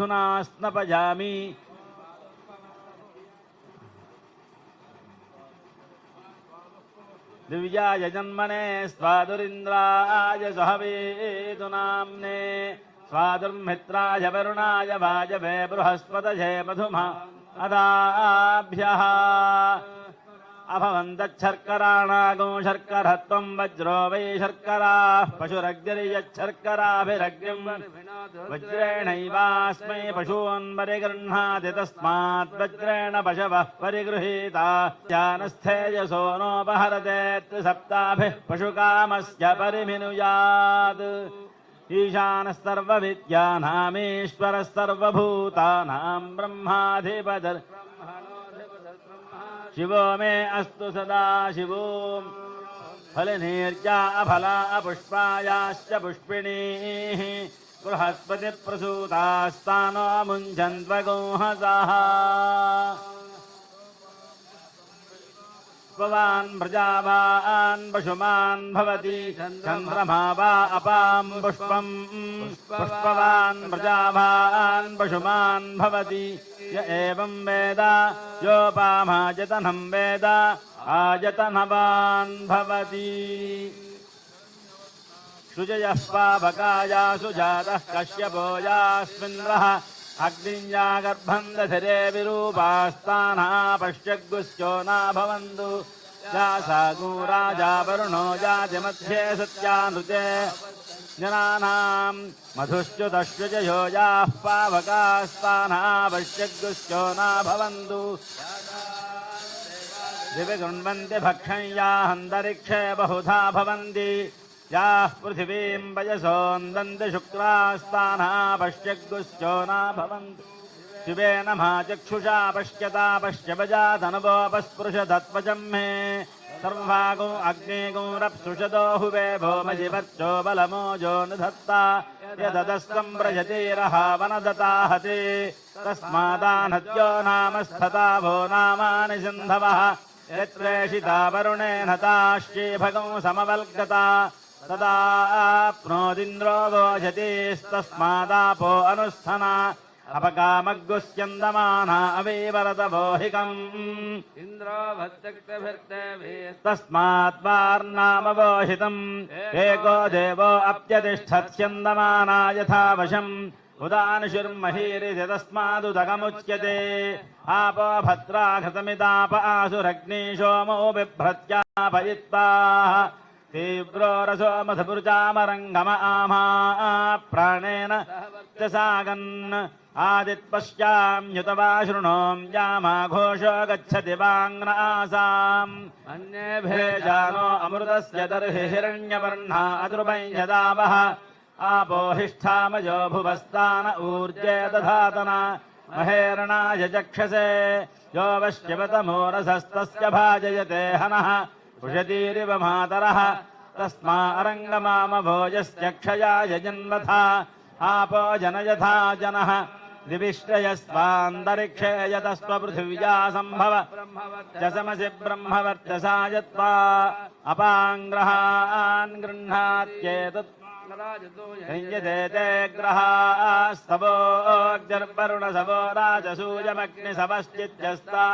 अधुना स्नपयामि दिव्याय जन्मने स्वादुरिन्द्राय सहवेतु नाम्ने स्वादुर्मित्राय वरुणाय वाजवे बृहस्पतये मधुमा अदाभ्यः अभवन्तच्छर्कराणागो शर्करत्वं वज्रो वै शर्कराः पशुरग्निर्यच्छर्कराभिरग्निं वज्रेणैवास्मै पशून् परिगृह्णाति तस्मात् वज्रेण पशवः परिगृहीता जानस्थेजसो नोपहरते त्रिसप्ताभिः पशुकामस्य परिमिनुयात् ईशानः सर्वविद्यानामीश्वरः सर्वभूतानां ब्रह्माधिपतिर् शिवो मे अस्तु सदा शिवो फलनीर्जा अफला पुष्पायाश्च पुष्पिणीः बृहस्पतिप्रसूतास्तानो मुञ्चन्त्वगोहसाः पवान् प्रजावान् पशुमान् भवति चन्द्रमा वा अपां पुष्पम् पुष्पवान् प्रजावान् पशुमान् भवति य एवं वेद योपामायतनं वेद आयतनवान् भवति सुजयः पावकायासु जातः कश्यपो यास्मिन्द्रः अग्निञ्जा गर्भं दधिरे विरूपास्तानः पश्यग्गुश्चो न भवन्तु यासागो राजा वरुणो जातिमध्ये सत्यानुते जनानां मधुश्च्युतश्चुजयो याः पावकास्तानः पश्यग्गुश्चो न भवन्तु दिवि गृह्णन्ति भक्षं याऽन्तरिक्षे बहुधा भवन्ति याः पृथिवीं वयसोन्दन्ति शुक्रास्तानः पश्यग्गुश्चो न भवन्तु शिवेन मा चक्षुषा पश्यता पश्यवजातनवोपस्पृशदत्वचं मे सर्वागो अग्नेगो रप्सुषदो हुवे भौमजिवच्चो बलमोजो निधत्ता यददस्तं व्रजतीरहावनदताहते तस्मादानद्यो नामस्तथा भो नामानि सिन्धवः यत्प्रेषिता वरुणेन ताश्चे भगो समवल्गता तदाप्नोदिन्द्रो वोजतीस्तस्मादापो अनुस्थना अपकामग्गुस्यन्दमाना अवीवरतवोहिकम् इन्द्रो तस्मात् वार्नामवोहितम् एको देवो अप्यतिष्ठत्स्यन्दमाना यथा वशम् उदानुषुर्महीरिति तस्मादुदकमुच्यते आपो भद्रा घृतमिताप आसुरग्नि सोमो बिभ्रत्यापयित्वा तीव्रो रसो मधुपुरुचामरङ्गम आमा प्राणेन सागन् आदित्पश्चाम्युत वा शृणोम् यामाघोषो गच्छति वाङ्न आसाम् अन्येभ्ये जानो अमृतस्य दर्हि हिरण्यवर्णा अद्रुवं यदावः आपोहिष्ठामजो भुवस्तान ऊर्जे दधातना महेरणाय चक्षसे यो वश्यवतमो रसस्तस्य भाजयते हनः पुषतीरिव मातरः तस्मा अरङ्गमामभोजस्य क्षयाय जन्मथा आपो जनयथा जनः दिविष्टयस्वान्तरिक्षे यतस्वपृथिव्या सम्भव जसमसि ब्रह्मवर्चसा यत्वा अपाङ्ग्रहान् गृह्णात्येतत् संयते ग्रहास्तवोऽग्निर्वरुणसवो राजसूयमग्निसवश्चित्यस्ता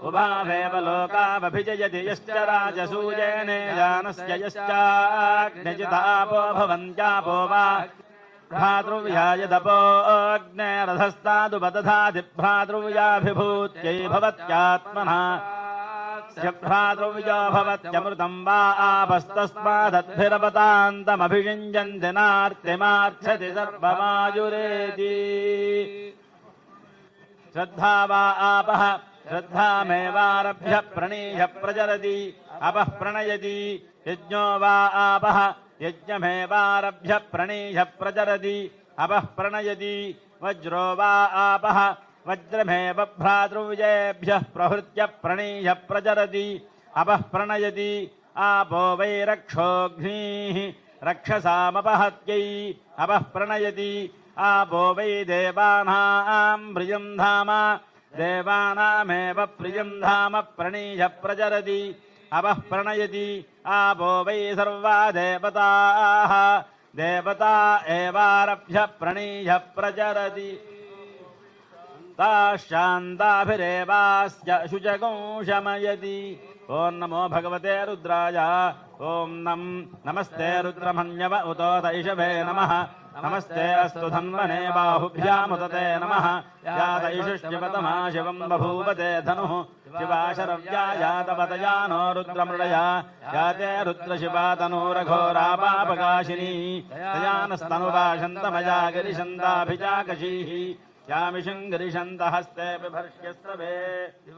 उभावेव लोकावभिजयति यश्च राजसूयेने जानस्य यश्चाग्निजितापो भवन्त्यापो वा भ्रातृव्यायदपोऽग्नेरधस्तादुपदधाति भ्रातृव्याभिभूत्यै भवत्यात्मनः भ्रातृव्यो भवत्यमृतं वा आपस्तस्मादद्भिरपतान्तमभिषिञ्जन्ति नार्तिमार्च्छति सर्वमायुरेति श्रद्धा वा आपः श्रद्धामेवारभ्य प्रणीय प्रचरति अपः प्रणयति यज्ञो वा आपः यज्ञमेवारभ्य प्रणीय प्रचरति अपः प्रणयति वज्रो वा आपः वज्रमेव भ्रातृव्येभ्यः प्रहृत्य प्रणीय प्रचरति अपः प्रणयति आपो वै रक्षोऽग्निः रक्षसामपहत्यै अपः प्रणयति आपो वै देवानां प्रियं धाम देवानामेव प्रियं धाम प्रणीय प्रचरति अपः प्रणयति आपो वै सर्वा देवताः देवता एवारभ्य प्रणीय प्रचरति ताशान्ताभिरेवास्य शुचगो शमयति ओं नमो भगवते रुद्राय ओं नमस्ते रुद्रमन्यव उतो दैषभे नमः नमस्ते अस्तु धन्वने बाहुभ्यामुदते नमः या दैषुष्यवतमा शिवं बभूवते धनुः शिवाशरव्या यातवतया नो रुद्रमृडया याते रुद्रशिवा तनूरघोरा पापकाशिनी तयानस्तनुवाशन्तमया गिरिशन्दाभिजाकशीः यामिषं गिरिशन्तहस्ते बिभर्ष्यस्तवे